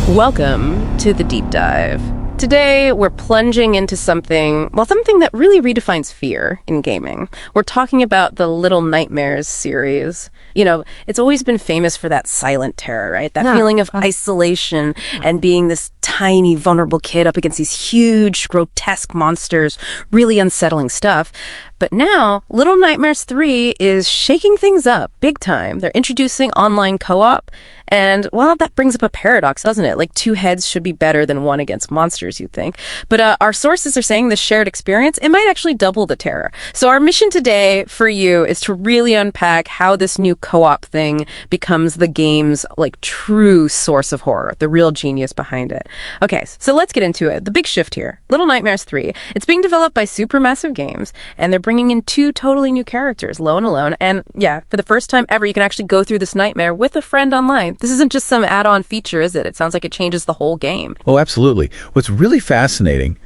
Welcome to the deep dive. Today, we're plunging into something that really redefines fear in gaming. We're talking about the Little Nightmares series. You know, it's always been famous for that silent terror, right? That feeling of isolation and being this tiny, vulnerable kid up against these huge, grotesque monsters, really unsettling stuff. But now, Little Nightmares 3 is shaking things up big time. They're introducing online co-op, and, well, that brings up a paradox, doesn't it? Like, two heads should be better than one against monsters, you'd think. But our sources are saying this shared experience, it might actually double the terror. So our mission today for you is to really unpack how this new co-op thing becomes the game's, like, true source of horror, the real genius behind it. Okay, so let's get into it. The big shift here. Little Nightmares 3. It's being developed by Supermassive Games, and they're bringing in two totally new characters, Lo and Alone. And yeah, for the first time ever, you can actually go through this nightmare with a friend online. This isn't just some add-on feature, is it? It sounds like it changes the whole game. Oh, absolutely. What's really fascinating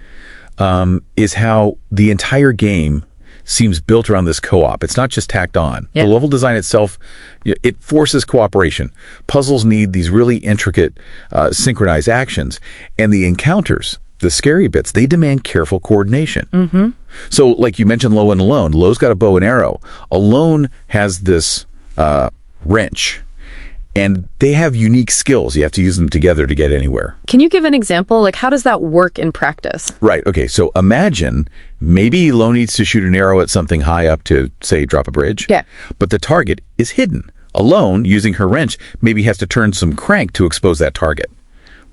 is how the entire game seems built around this co-op. It's not just tacked on. Yeah. The level design itself, it forces cooperation. Puzzles need these really intricate, synchronized actions. And the encounters, the scary bits, they demand careful coordination. Mm-hmm. So, like you mentioned Lo and Alone. Lo's got a bow and arrow. Alone has this wrench. And they have unique skills. You have to use them together to get anywhere. Can you give an example? Like, how does that work in practice? Right. Okay. So imagine maybe Lo needs to shoot an arrow at something high up to, say, drop a bridge. Yeah. But the target is hidden. Alone, using her wrench, maybe has to turn some crank to expose that target.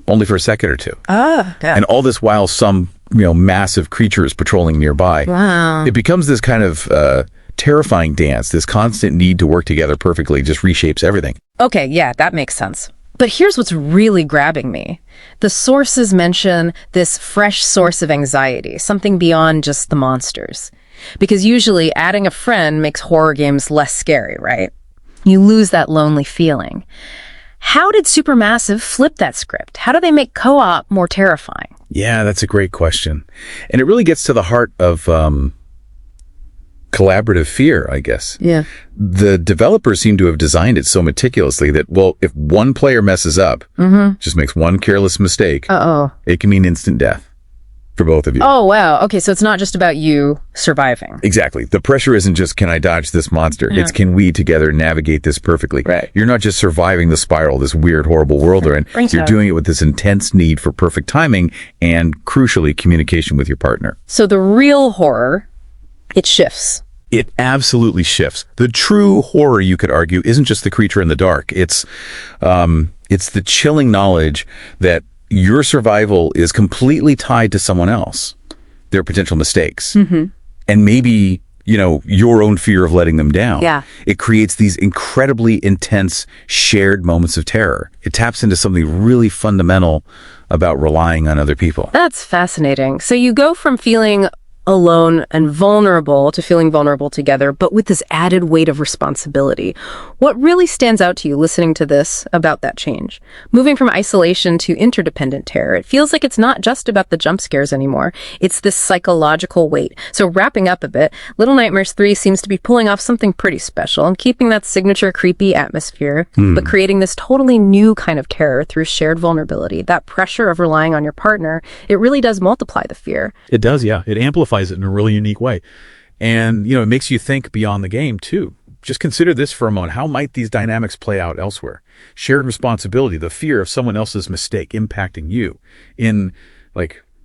Only for a second or two. Yeah. And all this while some, massive creature is patrolling nearby. Wow. It becomes this kind of terrifying dance. This constant need to work together perfectly just reshapes everything. Okay, yeah, that makes sense. But here's what's really grabbing me. The sources mention this fresh source of anxiety, something beyond just the monsters. Because usually adding a friend makes horror games less scary, right? You lose that lonely feeling. How did Supermassive flip that script? How do they make co-op more terrifying? Yeah, that's a great question. And it really gets to the heart of collaborative fear, I guess. Yeah. The developers seem to have designed it so meticulously that, well, if one player messes up, just makes one careless mistake, it can mean instant death for both of you. Oh, wow. Okay, so it's not just about you surviving. Exactly. The pressure isn't just, can I dodge this monster? It's, can we together navigate this perfectly? Right. You're not just surviving the spiral, this weird, horrible world they're in. You're doing it with this intense need for perfect timing and, crucially, communication with your partner. So the real horror, it shifts. It absolutely shifts. The true horror, you could argue, isn't just the creature in the dark. It's the chilling knowledge that your survival is completely tied to someone else, their potential mistakes, and maybe, your own fear of letting them down. Yeah. It creates these incredibly intense shared moments of terror. It taps into something really fundamental about relying on other people. That's fascinating. So you go from feeling alone and vulnerable to feeling vulnerable together, but with this added weight of responsibility. What really stands out to you listening to this about that change? Moving from isolation to interdependent terror, it feels like it's not just about the jump scares anymore. It's this psychological weight. So wrapping up a bit, Little Nightmares 3 seems to be pulling off something pretty special and keeping that signature creepy atmosphere, but creating this totally new kind of terror through shared vulnerability. That pressure of relying on your partner, it really does multiply the fear. It does, yeah. It amplifies it in a really unique way. And, it makes you think beyond the game, too. Just consider this for a moment. How might these dynamics play out elsewhere? Shared responsibility, the fear of someone else's mistake impacting you in,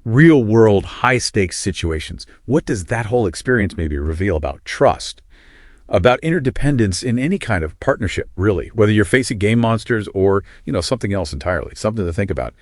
real-world, high-stakes situations. What does that whole experience maybe reveal about trust, about interdependence in any kind of partnership, really, whether you're facing game monsters or, something else entirely, something to think about.